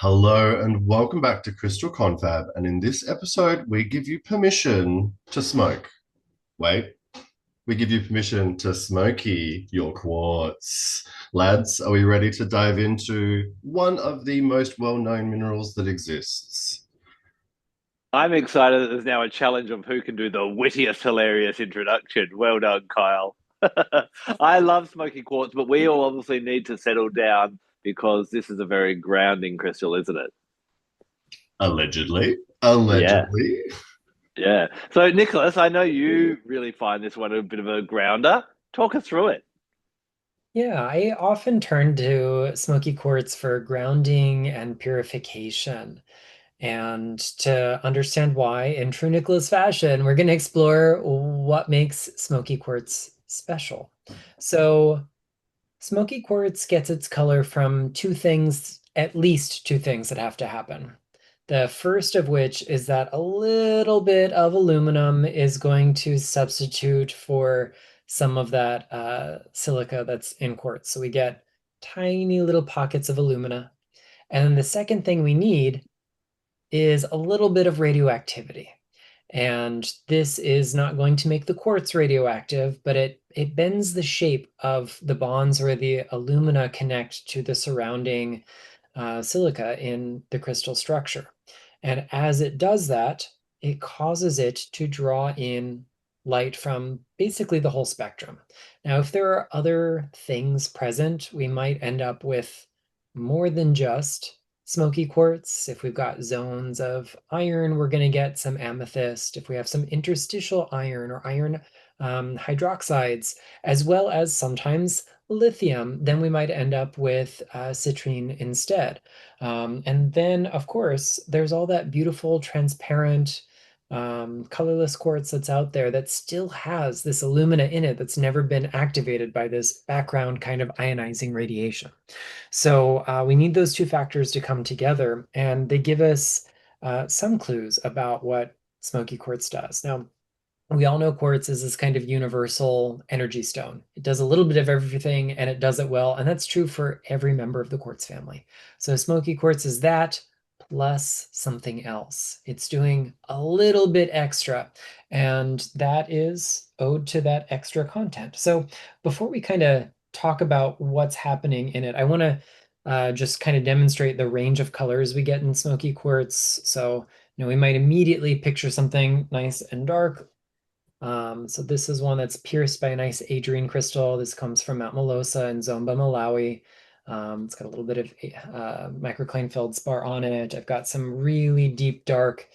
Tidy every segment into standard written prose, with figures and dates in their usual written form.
Hello and welcome back to Crystal Confab. And in this episode, we give you permission to smoke. Wait, we give you permission to smoky your quartz. Lads, are we ready to dive into one of the most well-known minerals that exists? I'm excited that there's now a challenge of who can do the wittiest, hilarious introduction. Well done, Kyle. I love Smoky Quartz, but we all obviously need to settle down because this is a very grounding crystal, isn't it? Allegedly. Yeah, Allegedly. yeah. So, Nicholas, I know you really find this one a bit of a grounder. Talk us through it. Yeah, I often turn to smoky quartz for grounding and purification. And to understand why, in true Nicholas fashion, we're going to explore what makes smoky quartz special. So, smoky quartz gets its color from two things, at least two things that have to happen. The first of which is that a little bit of aluminum is going to substitute for some of that silica that's in quartz. So we get tiny little pockets of alumina. And then the second thing we need is a little bit of radioactivity. And this is not going to make the quartz radioactive, but it bends the shape of the bonds where the alumina connect to the surrounding silica in the crystal structure. And as it does that, it causes it to draw in light from basically the whole spectrum. Now, if there are other things present, we might end up with more than just smoky quartz. If we've got zones of iron, we're going to get some amethyst. If we have some interstitial iron or iron hydroxides, as well as sometimes lithium, then we might end up with citrine instead. And then, of course, there's all that beautiful, transparent, colorless quartz that's out there that still has this alumina in it that's never been activated by this background kind of ionizing radiation. So we need those two factors to come together, and they give us some clues about what smoky quartz does. Now, we all know quartz is this kind of universal energy stone. It does a little bit of everything and it does it well. And that's true for every member of the quartz family. So smoky quartz is that plus something else. It's doing a little bit extra, and that is owed to that extra content. So before we kind of talk about what's happening in it, I want to just kind of demonstrate the range of colors we get in smoky quartz. So, we might immediately picture something nice and dark. So this is one that's pierced by a nice adrian crystal. This comes from Mount Melosa in Zomba, Malawi. It's got a little bit of microcline feldspar on it. I've got some really deep, dark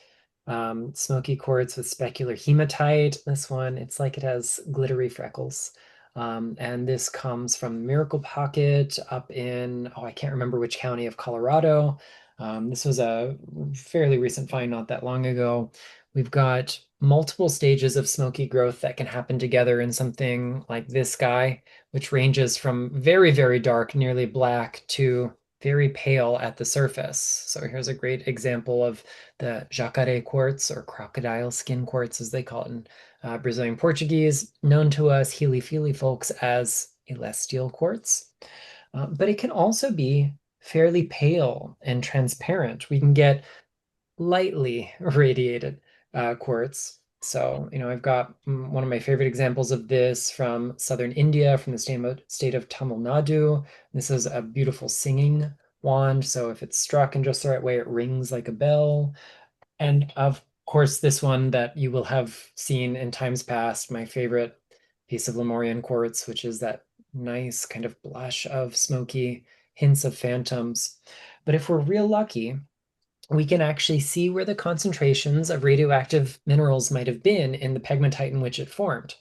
smoky quartz with specular hematite. This one, it's like it has glittery freckles. And this comes from Miracle Pocket up in, oh, I can't remember which county of Colorado. This was a fairly recent find not that long ago. We've got multiple stages of smoky growth that can happen together in something like this guy, which ranges from very, very dark, nearly black, to very pale at the surface. So here's a great example of the jacaré quartz, or crocodile skin quartz, as they call it in Brazilian Portuguese, known to us Healy-Feely folks as celestial quartz. But it can also be fairly pale and transparent. We can get lightly radiated quartz. So, I've got one of my favorite examples of this from southern India, from the state of Tamil Nadu. This is a beautiful singing wand. So if it's struck in just the right way, it rings like a bell. And of course, this one that you will have seen in times past, my favorite piece of Lemurian quartz, which is that nice kind of blush of smoky hints of phantoms. But if we're real lucky, we can actually see where the concentrations of radioactive minerals might have been in the pegmatite in which it formed.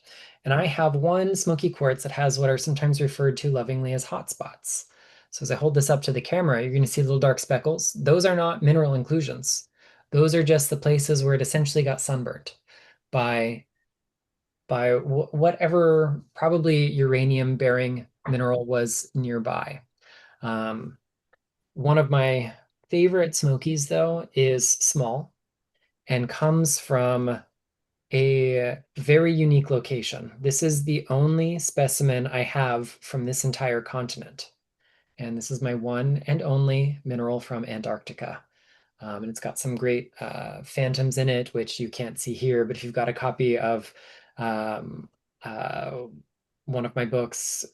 And I have one smoky quartz that has what are sometimes referred to lovingly as hotspots. So as I hold this up to the camera, you're going to see little dark speckles. Those are not mineral inclusions. Those are just the places where it essentially got sunburnt by whatever probably uranium bearing mineral was nearby. Um, One of my favorite smokies, though, is small and comes from a very unique location. This is the only specimen I have from this entire continent. And this is my one and only mineral from Antarctica. And it's got some great phantoms in it, which you can't see here. But if you've got a copy of um, uh, one of my books,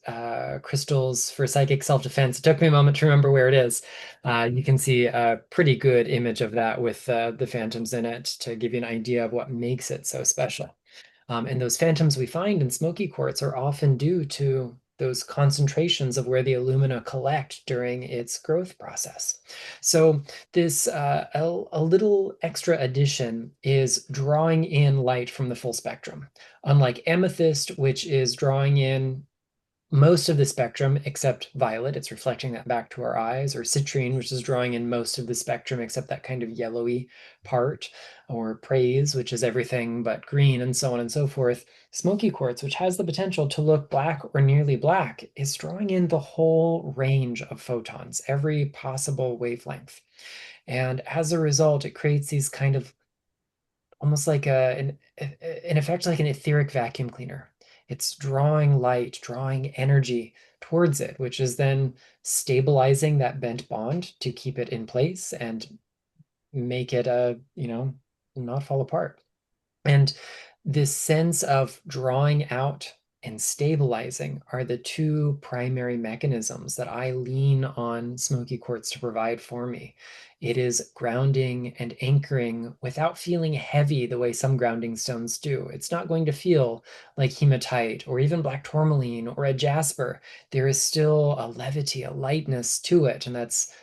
Crystals for Psychic Self-Defense, it took me a moment to remember where it is. You can see a pretty good image of that with the phantoms in it to give you an idea of what makes it so special. And those phantoms we find in smoky quartz are often due to those concentrations of where the alumina collect during its growth process. So this a little extra addition is drawing in light from the full spectrum. Unlike amethyst, which is drawing in most of the spectrum except violet, it's reflecting that back to our eyes, or citrine, which is drawing in most of the spectrum except that kind of yellowy part, or praise, which is everything but green, and so on and so forth. Smoky quartz, which has the potential to look black or nearly black, is drawing in the whole range of photons, every possible wavelength. And as a result, it creates these kind of almost like in effect like an etheric vacuum cleaner. It's drawing light, drawing energy towards it, which is then stabilizing that bent bond to keep it in place and make it not fall apart. And this sense of drawing out and stabilizing are the two primary mechanisms that I lean on smoky quartz to provide for me. It is grounding and anchoring without feeling heavy the way some grounding stones do. It's not going to feel like hematite or even black tourmaline or a jasper. There is still a levity, a lightness to it, and that's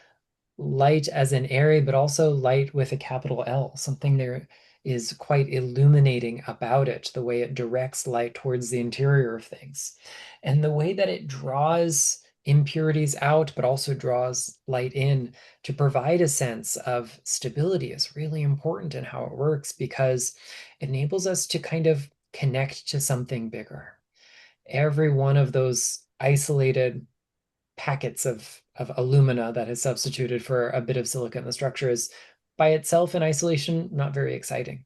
light as in airy, but also light with a capital L. Something there is quite illuminating about it, the way it directs light towards the interior of things. And the way that it draws impurities out, but also draws light in to provide a sense of stability is really important in how it works, because it enables us to kind of connect to something bigger. Every one of those isolated packets of alumina that is substituted for a bit of silica in the structure is by itself in isolation not very exciting.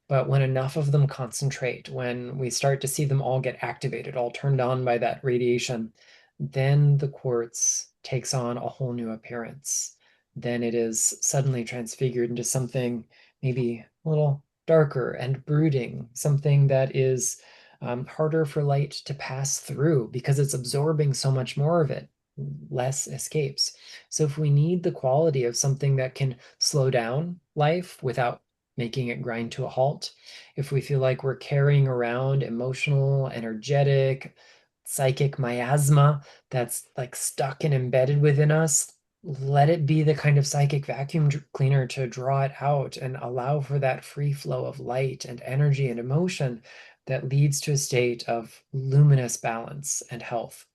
But when enough of them concentrate, when we start to see them all get activated, all turned on by that radiation, then the quartz takes on a whole new appearance. Then it is suddenly transfigured into something maybe a little darker and brooding, something that is harder for light to pass through because it's absorbing so much more of it. Less escapes. So if we need the quality of something that can slow down life without making it grind to a halt, if we feel like we're carrying around emotional, energetic, psychic miasma that's like stuck and embedded within us, let it be the kind of psychic vacuum cleaner to draw it out and allow for that free flow of light and energy and emotion that leads to a state of luminous balance and health.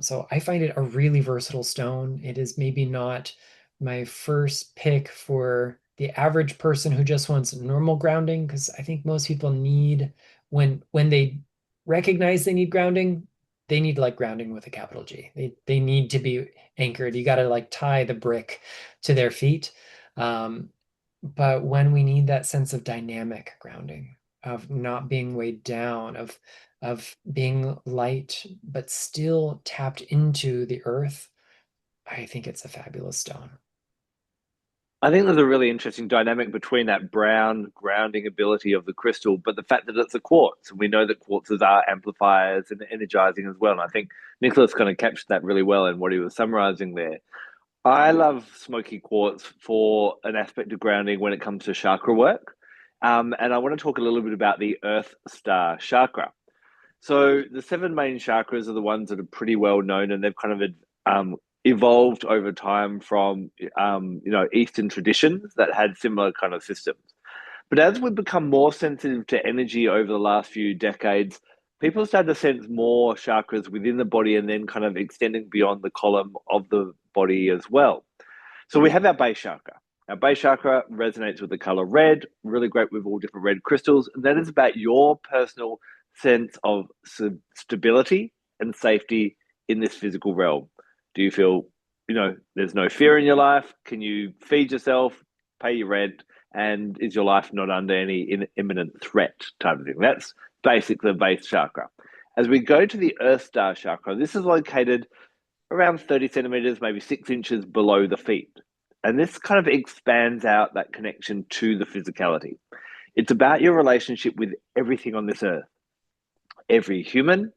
So I find it a really versatile stone. It is maybe not my first pick for the average person who just wants normal grounding, because I think most people need, when they recognize they need grounding, they need like grounding with a capital G. They need to be anchored. You got to like tie the brick to their feet. Um, but when we need that sense of dynamic grounding, of not being weighed down, of being light but still tapped into the earth, I think it's a fabulous stone. I think there's a really interesting dynamic between that brown grounding ability of the crystal, but the fact that it's a quartz. And we know that quartzes are amplifiers and energizing as well. And I think Nicholas kind of captured that really well in what he was summarizing there. I love smoky quartz for an aspect of grounding when it comes to chakra work. And I want to talk a little bit about the Earth Star chakra. So the seven main chakras are the ones that are pretty well known, and they've kind of evolved over time from Eastern traditions that had similar kind of systems. But as we've become more sensitive to energy over the last few decades, people start to sense more chakras within the body and then kind of extending beyond the column of the body as well. So we have our base chakra. Our base chakra resonates with the color red, really great with all different red crystals. And that is about your personal sense of stability and safety in this physical realm. Do you feel, there's no fear in your life? Can you feed yourself, pay your rent, and is your life not under any imminent threat type of thing? That's basically the base chakra. As we go to the Earth Star chakra, this is located around 30 centimeters, maybe 6 inches below the feet. And this kind of expands out that connection to the physicality. It's about your relationship with everything on this earth. Every human,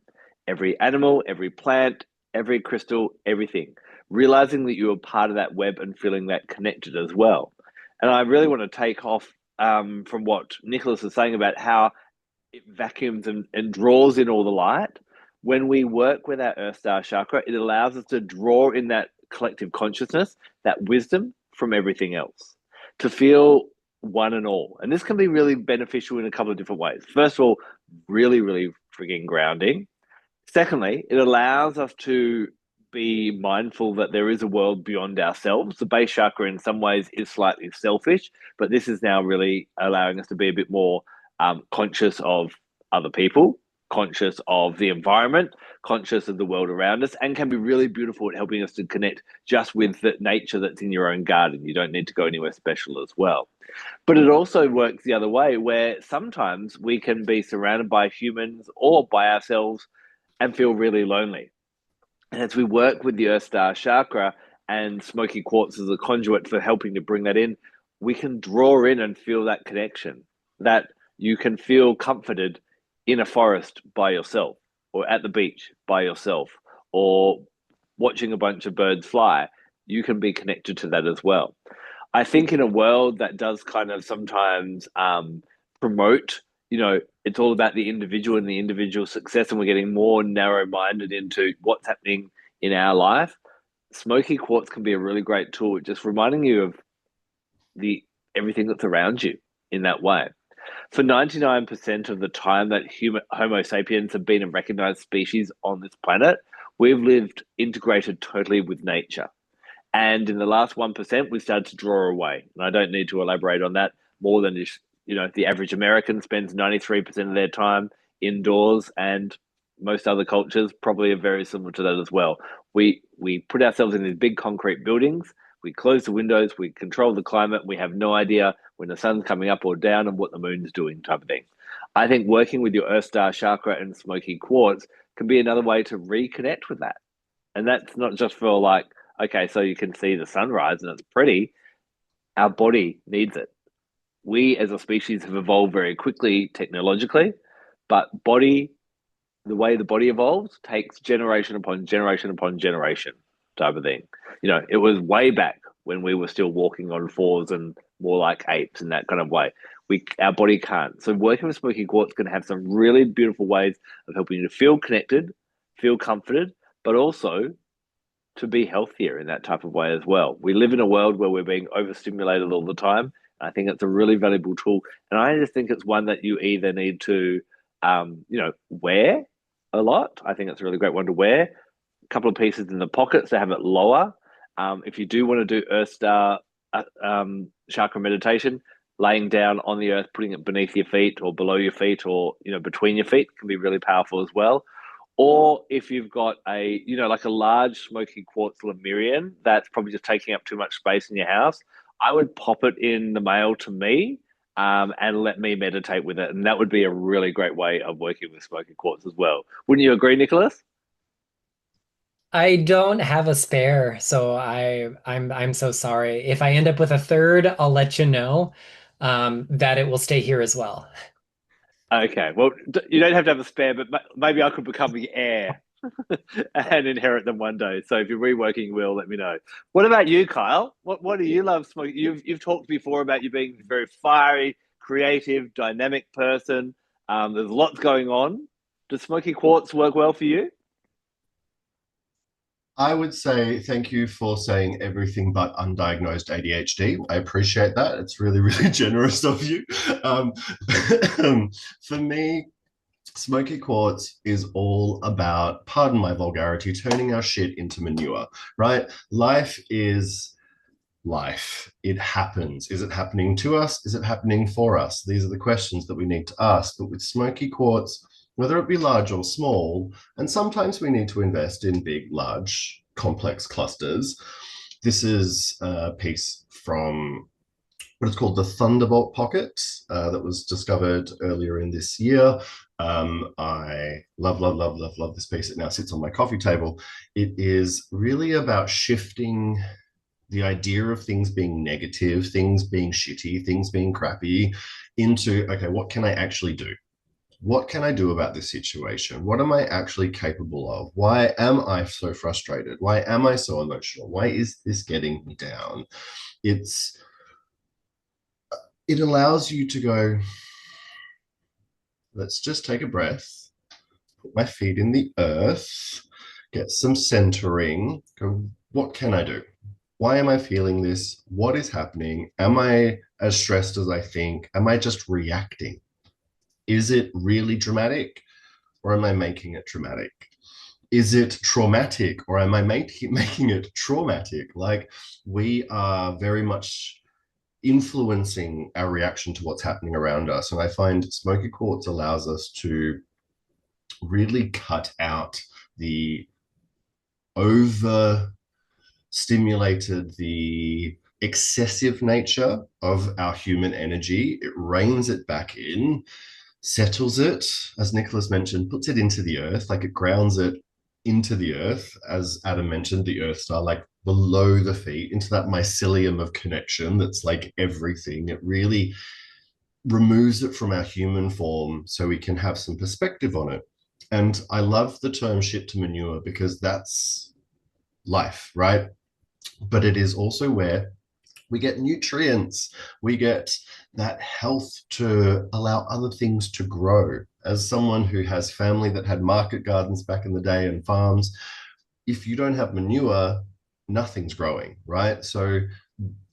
every animal, every plant, every crystal, everything. Realizing that you are part of that web and feeling that connected as well. And I really want to take off from what Nicholas is saying about how it vacuums and draws in all the light. When we work with our Earth Star chakra, it allows us to draw in that collective consciousness, that wisdom from everything else, to feel one and all. And this can be really beneficial in a couple of different ways. First of all, really, really frigging grounding. Secondly, it allows us to be mindful that there is a world beyond ourselves. The base chakra in some ways is slightly selfish, but this is now really allowing us to be a bit more conscious of other people, conscious of the environment, conscious of the world around us, and can be really beautiful at helping us to connect just with the nature that's in your own garden. You don't need to go anywhere special as well. But it also works the other way, where sometimes we can be surrounded by humans or by ourselves and feel really lonely. And as we work with the Earth Star chakra and Smoky Quartz as a conduit for helping to bring that in, we can draw in and feel that connection, that you can feel comforted in a forest by yourself, or at the beach by yourself, or watching a bunch of birds fly. You can be connected to that as well. I think in a world that does kind of sometimes promote, it's all about the individual and the individual success, and we're getting more narrow-minded into what's happening in our life. Smoky Quartz can be a really great tool, just reminding you of everything that's around you in that way. For 99% of the time that Homo sapiens have been a recognized species on this planet, we've lived integrated totally with nature. And in the last 1%, we started to draw away. And I don't need to elaborate on that more than just, the average American spends 93% of their time indoors, and most other cultures probably are very similar to that as well. We put ourselves in these big concrete buildings. We close the windows, we control the climate, we have no idea when the sun's coming up or down and what the moon's doing, type of thing. I think working with your Earth Star chakra and Smoky Quartz can be another way to reconnect with that. And that's not just for like, okay, so you can see the sunrise and it's pretty. Our body needs it. We as a species have evolved very quickly technologically, but the way the body evolves takes generation upon generation upon generation type of thing. It was way back when we were still walking on fours and more like apes in that kind of way. Our body can't. So working with Smoky Quartz can have some really beautiful ways of helping you to feel connected, feel comforted, but also to be healthier in that type of way as well. We live in a world where we're being overstimulated all the time. I think it's a really valuable tool. And I just think it's one that you either need to, wear a lot. I think it's a really great one to wear. A couple of pieces in the pockets to have it lower. If you do want to do Earth Star chakra meditation, laying down on the earth, putting it beneath your feet or below your feet or, between your feet can be really powerful as well. Or if you've got like a large Smoky Quartz Lemurian that's probably just taking up too much space in your house, I would pop it in the mail to me and let me meditate with it. And that would be a really great way of working with Smoky Quartz as well. Wouldn't you agree, Nicholas? I don't have a spare, so I'm so sorry. If I end up with a third, I'll let you know that it will stay here as well. Okay, well, you don't have to have a spare, but maybe I could become the heir and inherit them one day. So if you're reworking your will, let me know. What about you, Kyle? What do you love smoking? You've talked before about you being a very fiery, creative, dynamic person. There's lots going on. Does Smoky Quartz work well for you? I would say thank you for saying everything but undiagnosed ADHD. I appreciate that. It's really, really generous of you. For me, Smoky Quartz is all about, pardon my vulgarity, turning our shit into manure, right? Life is life. It happens. Is it happening to us? Is it happening for us? These are the questions that we need to ask. But with Smoky Quartz, whether it be large or small, and sometimes we need to invest in big, large, complex clusters. This is a piece from but it's called the Thunderbolt Pocket, that was discovered earlier in this year. I love this piece. It now sits on my coffee table. It is really about shifting the idea of things being negative, things being shitty, things being crappy, into, okay, what can I actually do? What can I do about this situation? What am I actually capable of? Why am I so frustrated? Why am I so emotional? Why is this getting me down? It allows you to go, let's just take a breath, put my feet in the earth, get some centering, go, what can I do? Why am I feeling this? What is happening? Am I as stressed as I think? Am I just reacting? Is it really dramatic, or am I making it dramatic? Is it traumatic, or am I making it traumatic? Like, we are very much influencing our reaction to what's happening around us. And I find Smoky Quartz allows us to really cut out the overstimulated, the excessive nature of our human energy. It reins it back in, settles it, as Nicholas mentioned, puts it into the earth, like it grounds it into the earth, as Adam mentioned, the earth star, like below the feet, into that mycelium of connection that's like everything. It really removes it from our human form so we can have some perspective on it. And I love the term shit to manure, because that's life, right? But it is also where we get nutrients, we get that health to allow other things to grow. As someone who has family that had market gardens back in the day and farms, if you don't have manure, nothing's growing, right? So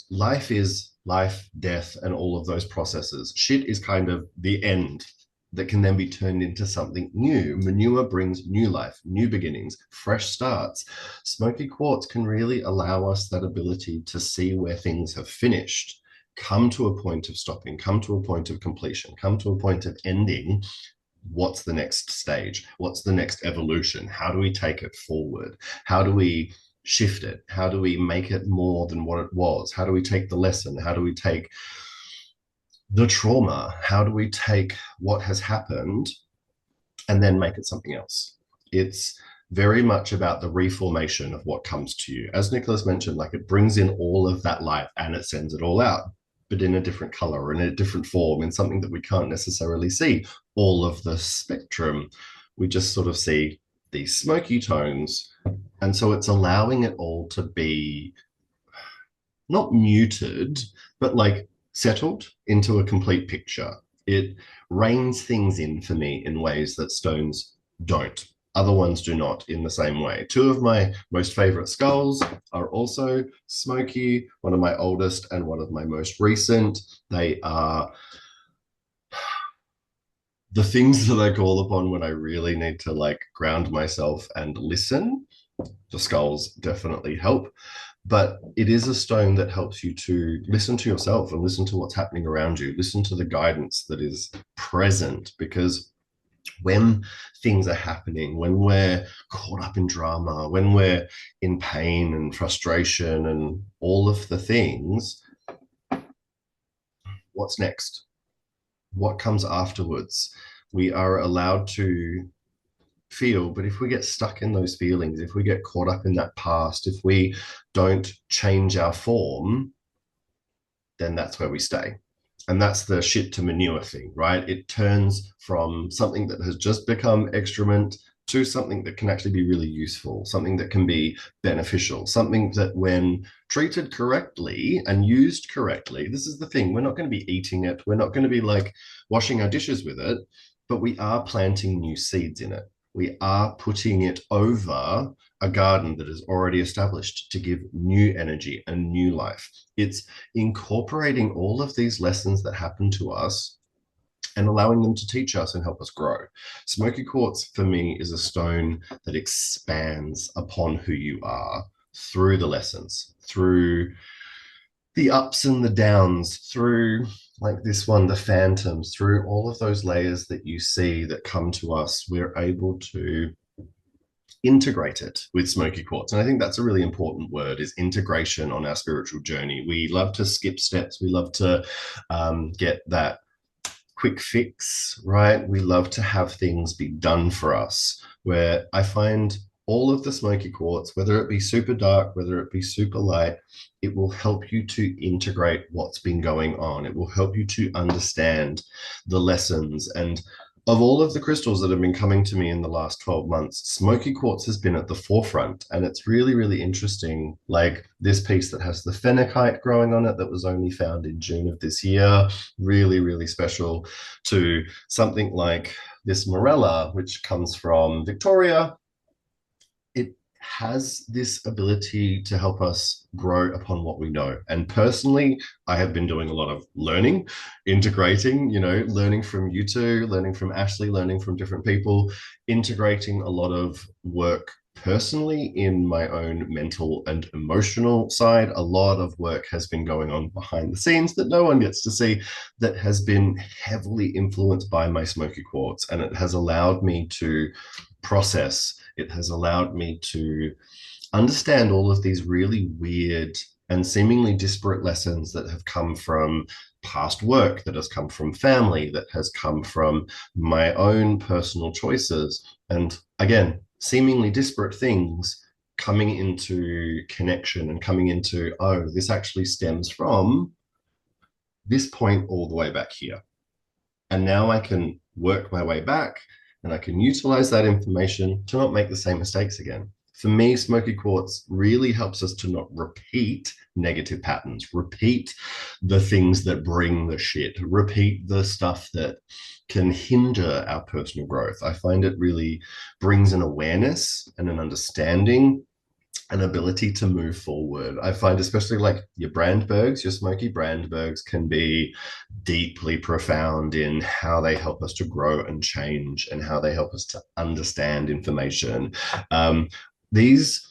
life is life, death, and all of those processes. Shit is kind of the end that can then be turned into something new. Manure brings new life, new beginnings, fresh starts. Smoky Quartz can really allow us that ability to see where things have finished, come to a point of stopping, come to a point of completion, come to a point of ending. What's the next stage? What's the next evolution? How do we take it forward? How do we shift it? How do we make it more than what it was? How do we take the lesson? How do we take the trauma? How do we take what has happened and then make it something else? It's very much about the reformation of what comes to you. As Nicholas mentioned, like, it brings in all of that light and it sends it all out, but in a different color or in a different form, in something that we can't necessarily see all of the spectrum. We just sort of see these smoky tones. And so it's allowing it all to be not muted, but like settled into a complete picture. It reins things in for me in ways that stones don't. Other ones do not in the same way. Two of my most favorite skulls are also smoky, one of my oldest and one of my most recent. They are the things that I call upon when I really need to like ground myself and listen. The skulls definitely help, but it is a stone that helps you to listen to yourself and listen to what's happening around you, listen to the guidance that is present. Because when things are happening, when we're caught up in drama, when we're in pain and frustration and all of the things, what's next? What comes afterwards? We are allowed to feel, but if we get stuck in those feelings, if we get caught up in that past, if we don't change our form, then that's where we stay. And that's the shit to manure thing, right? It turns from something that has just become excrement to something that can actually be really useful, something that can be beneficial, something that, when treated correctly and used correctly, this is the thing, we're not going to be eating it, we're not going to be like washing our dishes with it, but we are planting new seeds in it. We are putting it over a garden that is already established to give new energy and new life. It's incorporating all of these lessons that happen to us and allowing them to teach us and help us grow. Smoky Quartz, for me, is a stone that expands upon who you are through the lessons, through the ups and the downs, through, like this one, the phantoms, through all of those layers that you see that come to us. We're able to integrate it with Smoky Quartz. And I think that's a really important word, is integration on our spiritual journey. We love to skip steps. We love to get that quick fix, right? We love to have things be done for us, where I find all of the Smoky Quartz, whether it be super dark, whether it be super light, it will help you to integrate what's been going on. It will help you to understand the lessons. And of all of the crystals that have been coming to me in the last 12 months, Smoky Quartz has been at the forefront. And it's really, really interesting. Like this piece that has the phenakite growing on it that was only found in June of this year, really, really special, to something like this morella, which comes from Victoria. It has this ability to help us grow upon what we know. And personally, I have been doing a lot of learning, integrating, learning from you two, learning from Ashley, learning from different people, integrating a lot of work personally in my own mental and emotional side. A lot of work has been going on behind the scenes that no one gets to see, that has been heavily influenced by my Smoky Quartz. And it has allowed me to process. It has allowed me to understand all of these really weird and seemingly disparate lessons that have come from past work, that has come from family, that has come from my own personal choices. And again, seemingly disparate things coming into connection and coming into, oh, this actually stems from this point all the way back here. And now I can work my way back, and I can utilize that information to not make the same mistakes again. For me, Smoky Quartz really helps us to not repeat negative patterns, repeat the things that bring the shit, repeat the stuff that can hinder our personal growth. I find it really brings an awareness and an understanding, an ability to move forward. I find especially like your Brandbergs, your Smoky Brandbergs can be deeply profound in how they help us to grow and change, and how they help us to understand information. These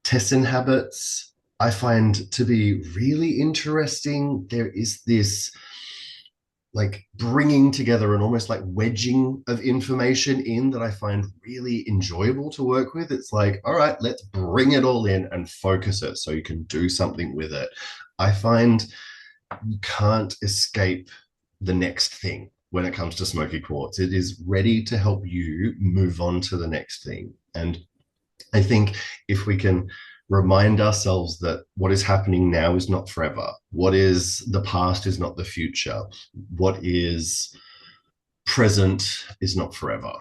Tessin habits I find to be really interesting. There is this like bringing together and almost like wedging of information in that I find really enjoyable to work with. It's like, all right, let's bring it all in and focus it so you can do something with it. I find you can't escape the next thing when it comes to Smoky Quartz. It is ready to help you move on to the next thing. And I think if we can remind ourselves that what is happening now is not forever, what is the past is not the future, what is present is not forever.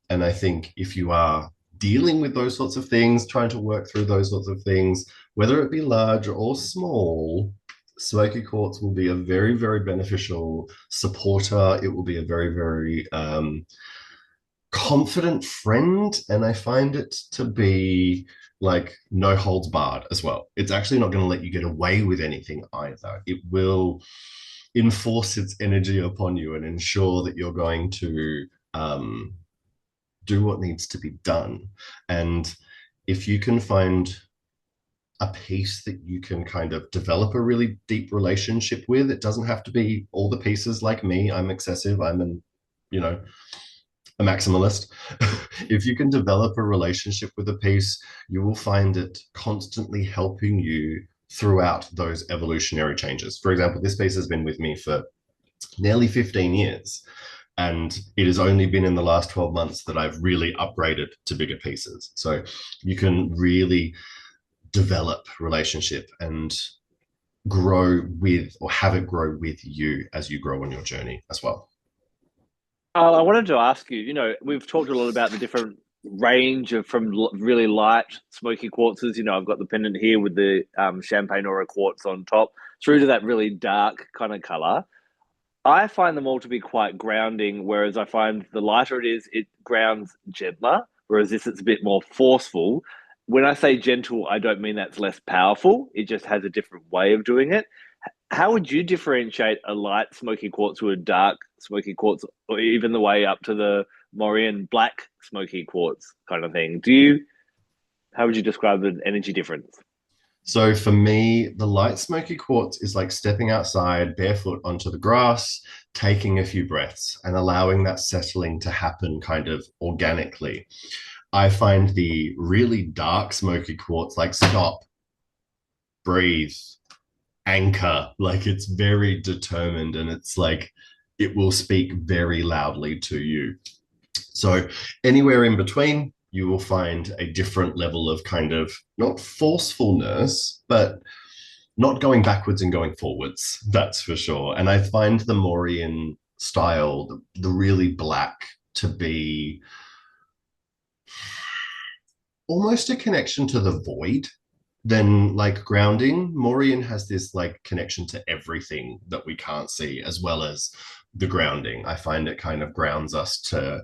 And I think if you are dealing with those sorts of things, trying to work through those sorts of things, whether it be large or small, Smoky Quartz will be a very, very beneficial supporter. It will be a very, very confident friend, and I find it to be like no holds barred as well. It's actually not going to let you get away with anything either. It will enforce its energy upon you and ensure that you're going to do what needs to be done. And if you can find a piece that you can kind of develop a really deep relationship with, it doesn't have to be all the pieces like me. I'm excessive. I'm a maximalist. If you can develop a relationship with a piece, you will find it constantly helping you throughout those evolutionary changes. For example, this piece has been with me for nearly 15 years, and it has only been in the last 12 months that I've really upgraded to bigger pieces. So you can really develop relationship and grow with, or have it grow with you as you grow on your journey as well. I wanted to ask you, we've talked a lot about the different range of from really light Smoky Quartzes. I've got the pendant here with the champagne aura quartz on top, through to that really dark kind of color. I find them all to be quite grounding, whereas I find the lighter it is, it grounds gentler, whereas this it's a bit more forceful. When I say gentle, I don't mean that's less powerful. It just has a different way of doing it. How would you differentiate a light Smoky Quartz to a dark Smoky Quartz, or even the way up to the Mauryan black Smoky Quartz kind of thing? How would you describe the energy difference? So for me, the light Smoky Quartz is like stepping outside barefoot onto the grass, taking a few breaths and allowing that settling to happen kind of organically. I find the really dark smoky quartz like stop, breathe, anchor, like it's very determined, and it's like it will speak very loudly to you. So anywhere in between, you will find a different level of kind of not forcefulness, but not going backwards and going forwards. That's for sure. And I find the Mauryan style, the really black, to be almost a connection to the void than like grounding. Mauryan has this like connection to everything that we can't see, as well as the grounding. I find it kind of grounds us to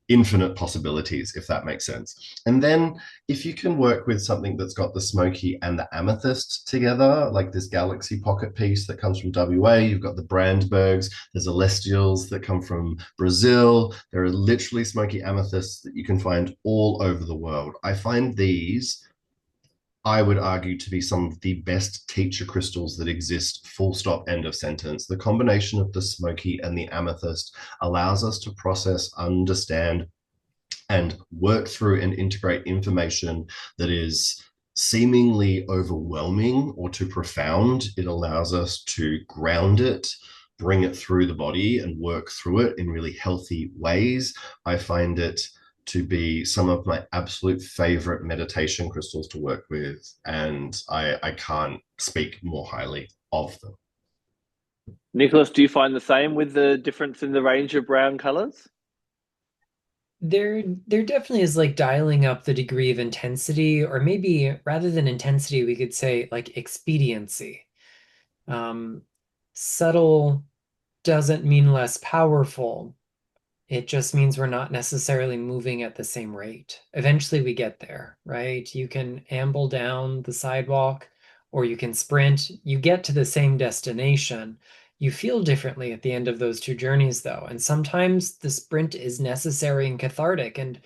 infinite possibilities, if that makes sense. And then if you can work with something that's got the smoky and the amethyst together, like this galaxy pocket piece that comes from WA, you've got the Brandbergs, there's celestials that come from Brazil. There are literally smoky amethysts that you can find all over the world. I find these, I would argue, to be some of the best teacher crystals that exist, full stop, end of sentence. The combination of the smoky and the amethyst allows us to process, understand, and work through and integrate information that is seemingly overwhelming or too profound. It allows us to ground it, bring it through the body, and work through it in really healthy ways. I find it to be some of my absolute favorite meditation crystals to work with, and I can't speak more highly of them. Nicholas, do you find the same with the difference in the range of brown colors? There definitely is like dialing up the degree of intensity, or maybe rather than intensity, we could say like expediency. Subtle doesn't mean less powerful. It just means we're not necessarily moving at the same rate. Eventually we get there, right? You can amble down the sidewalk or you can sprint. You get to the same destination. You feel differently at the end of those two journeys, though. And sometimes the sprint is necessary and cathartic, and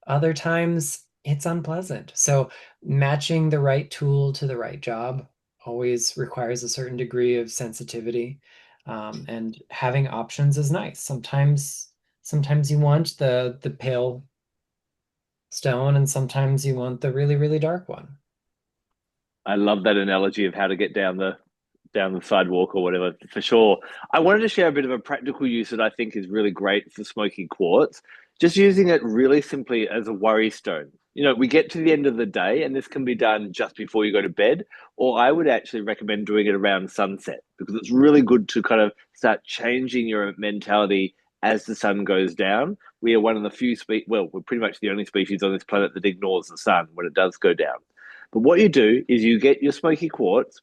other times it's unpleasant. So matching the right tool to the right job always requires a certain degree of sensitivity. And having options is nice. Sometimes you want the pale stone, and sometimes you want the really, really dark one. I love that analogy of how to get down the sidewalk or whatever, for sure. I wanted to share a bit of a practical use that I think is really great for smoky quartz, just using it really simply as a worry stone. You know, we get to the end of the day, and this can be done just before you go to bed, or I would actually recommend doing it around sunset, because it's really good to kind of start changing your mentality as the sun goes down. We are one of the few we're pretty much the only species on this planet that ignores the sun when it does go down. But what you do is you get your smoky quartz,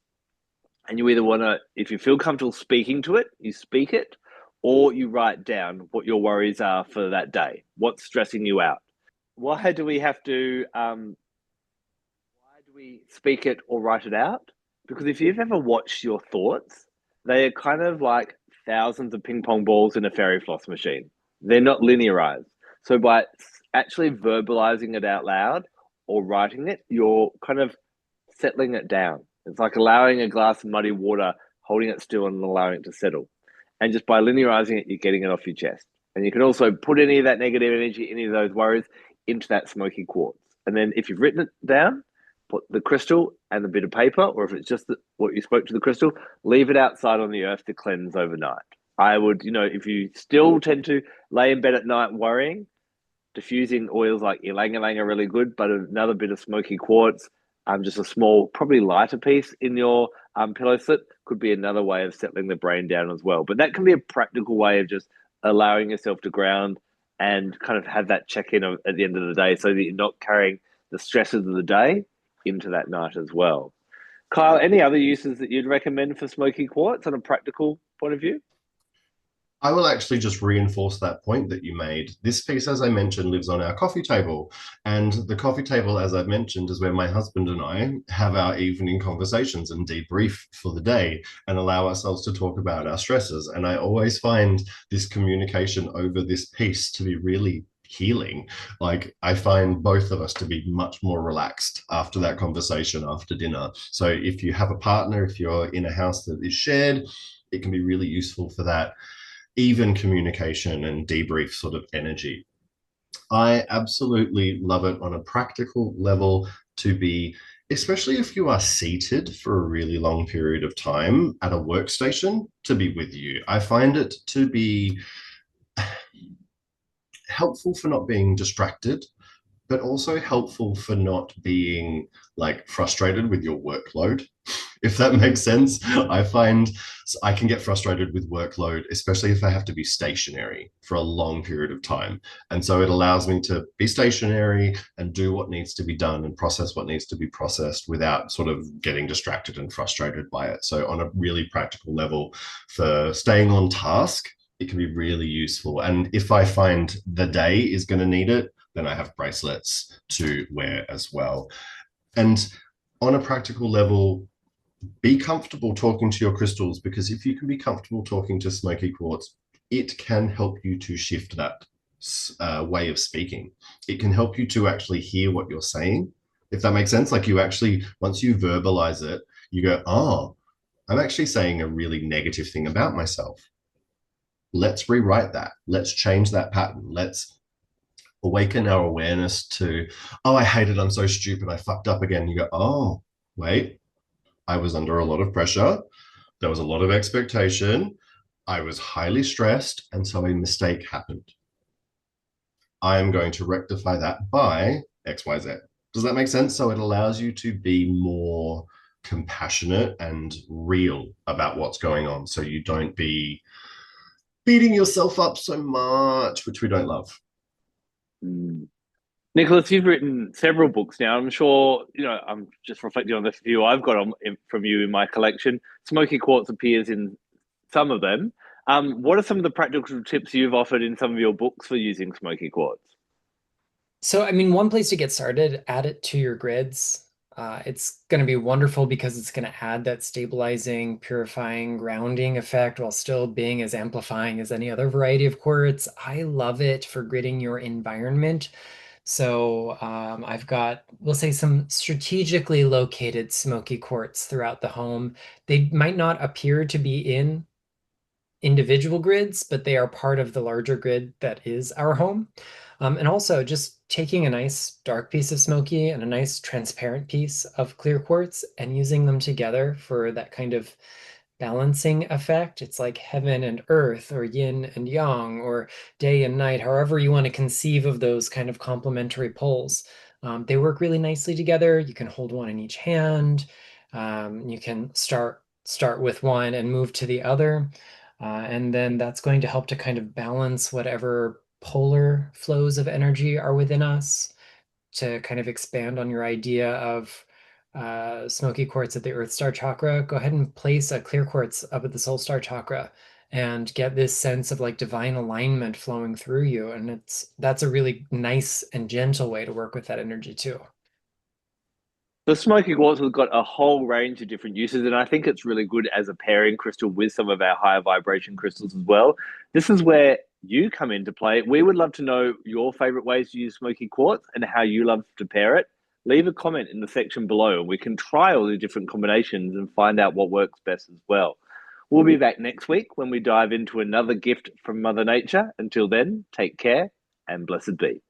and you either want to, if you feel comfortable speaking to it, you speak it, or you write down what your worries are for that day, what's stressing you out. Why do we have to, why do we speak it or write it out? Because if you've ever watched your thoughts, they are kind of like thousands of ping pong balls in a fairy floss machine. They're not linearized. So by actually verbalizing it out loud or writing it, you're kind of settling it down. It's like allowing a glass of muddy water, holding it still and allowing it to settle. And just by linearizing it, you're getting it off your chest. And you can also put any of that negative energy, any of those worries, into that smoky quartz. And then if you've written it down, put the crystal and the bit of paper, or if it's just what you spoke to the crystal, leave it outside on the earth to cleanse overnight. I would, if you still tend to lay in bed at night worrying, diffusing oils like ylang ylang are really good, but another bit of smoky quartz, just a small, probably lighter piece in your pillow slip could be another way of settling the brain down as well. But that can be a practical way of just allowing yourself to ground and kind of have that check-in at the end of the day, so that you're not carrying the stresses of the day into that night as well. Kyle, any other uses that you'd recommend for smoky quartz on a practical point of view? I will actually just reinforce that point that you made. This piece, as I mentioned, lives on our coffee table. And the coffee table, as I've mentioned, is where my husband and I have our evening conversations and debrief for the day and allow ourselves to talk about our stresses. And I always find this communication over this piece to be really healing. Like, I find both of us to be much more relaxed after that conversation after dinner. So if you have a partner, if you're in a house that is shared, it can be really useful for that even communication and debrief sort of energy. I absolutely love it on a practical level to be, especially if you are seated for a really long period of time at a workstation, to be with you. I find it to be helpful for not being distracted, but also helpful for not being like frustrated with your workload, if that makes sense. I find I can get frustrated with workload, especially if I have to be stationary for a long period of time. And so it allows me to be stationary and do what needs to be done and process what needs to be processed without sort of getting distracted and frustrated by it. So, on a really practical level, for staying on task, it can be really useful. And if I find the day is going to need it, then I have bracelets to wear as well. And on a practical level, be comfortable talking to your crystals, because if you can be comfortable talking to Smoky Quartz, it can help you to shift that way of speaking. It can help you to actually hear what you're saying, if that makes sense. Like, you actually, once you verbalize it, you go, oh, I'm actually saying a really negative thing about myself. Let's rewrite that. Let's change that pattern. Let's awaken our awareness to, oh, I hate it. I'm so stupid. I fucked up again. You go, oh, wait, I was under a lot of pressure. There was a lot of expectation. I was highly stressed. And so a mistake happened. I am going to rectify that by XYZ. Does that make sense? So it allows you to be more compassionate and real about what's going on. So you don't be beating yourself up so much, which we don't love. Mm. Nicholas, you've written several books now. I'm sure, I'm just reflecting on the few I've got from you in my collection. Smoky Quartz appears in some of them. What are some of the practical tips you've offered in some of your books for using Smoky Quartz? So, I mean, one place to get started, add it to your grids. It's going to be wonderful because it's going to add that stabilizing, purifying, grounding effect while still being as amplifying as any other variety of quartz. I love it for gridding your environment. So I've got, we'll say, some strategically located smoky quartz throughout the home. They might not appear to be in individual grids, but they are part of the larger grid that is our home. And also just taking a nice dark piece of smoky and a nice transparent piece of clear quartz and using them together for that kind of balancing effect. It's like heaven and earth, or yin and yang, or day and night, however you want to conceive of those kind of complementary poles. They work really nicely together. You can hold one in each hand. You can start with one and move to the other. And then that's going to help to kind of balance whatever polar flows of energy are within us, to kind of expand on your idea of smoky quartz at the Earth Star chakra. Go ahead and place a clear quartz up at the Soul Star chakra and get this sense of like divine alignment flowing through you. And that's a really nice and gentle way to work with that energy too. The smoky quartz has got a whole range of different uses, and I think it's really good as a pairing crystal with some of our higher vibration crystals as well. This is where you come into play. We would love to know your favorite ways to use smoky quartz and how you love to pair it. Leave a comment in the section below, and we can try all the different combinations and find out what works best as well. We'll be back next week when we dive into another gift from Mother Nature. Until then, take care and blessed be.